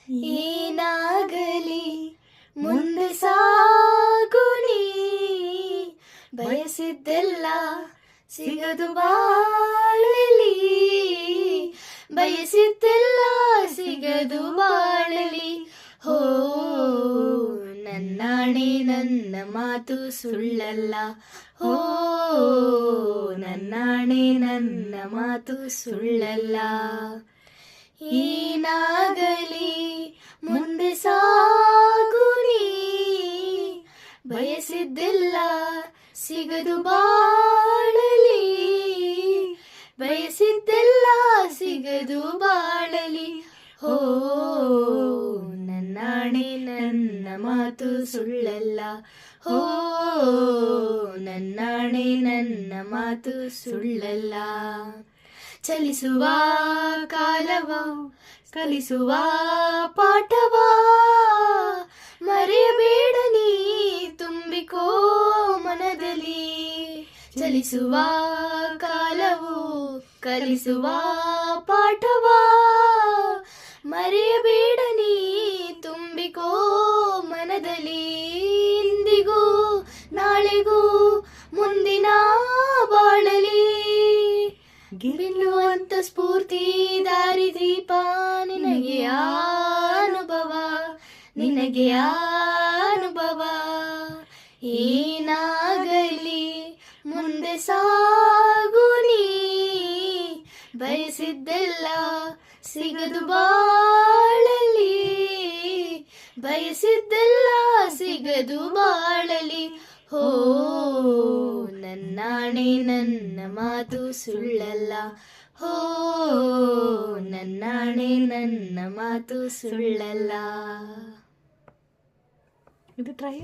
ಏನಾಗಲಿ ಮುಂದೆ ಸಾಗುನಿ, ಬಯಸಿದ್ದೆಲ್ಲ ಸಿಗದು ಬಾಳಲಿ, ಬಯಸಿದ್ದೆಲ್ಲ ಸಿಗದು ಬಾಳಲಿ. ಹೋ ನನ್ನಾಣೆ ನನ್ನ ಮಾತು ಸುಳ್ಳಲ್ಲ, ಹೋ ನನ್ನಾಣೆ ನನ್ನ ಮಾತು ಸುಳ್ಳಲ್ಲ. ಏನಾಗಲಿ ಮುಂದೆ ಸಾಗುನಿ, ಬಯಸಿದ್ದೆಲ್ಲ ಸಿಗದು ಬಾಳಲಿ, ಬಯಸಿದ್ದೆಲ್ಲ ಸಿಗದು ಬಾಳಲಿ. ಹೋ ನನ್ನಾಣೆ ನನ್ನ ಮಾತು ಸುಳ್ಳಲ್ಲ, ಹೋ ನನ್ನಾಣೆ ನನ್ನ ಮಾತು ಸುಳ್ಳಲ್ಲ. ಚಲಿಸುವ ಕಾಲವ ಕಲಿಸುವ ಪಾಠವ ಮರೆಯಬೇಡ ನೀ ತುಂಬಿಕೋ ಮನದಲ್ಲಿ. ಚಲಿಸುವ ಕಾಲವು ಕಲಿಸುವ ಪಾಠವ ಮರೆಯಬೇಡ ನೀ ತುಂಬಿಕೋ ಮನದಲ್ಲಿ. ಇಂದಿಗೂ ನಾಳೆಗೂ ಮುಂದಿನ ಬಾಳಲಿ ಗೆಲ್ಲುವಂತ ಸ್ಫೂರ್ತಿ ದಾರಿದೀಪ ನಿನಗೆ ಅನುಭವ, ನಿನಗೆ ಅನುಭವ. ಏನಾಗಲಿ ಮುಂದೆ ಸಾಗುನಿ, ಬಯಸಿದ್ದೆಲ್ಲ ಸಿಗದು ಬಾಳಲಿ, ಬಯಸಿದ್ದೆಲ್ಲ ಸಿಗದು ಬಾಳಲಿ. ಹೋ ನನ್ನಾಣೆ ನನ್ನ ಮಾತು ಸುಳ್ಳಲ್ಲ, ಹೋ ನನ್ನಾಣೆ ನನ್ನ ಮಾತು ಸುಳ್ಳಲ್ಲ. ಇದು ಟ್ರೈ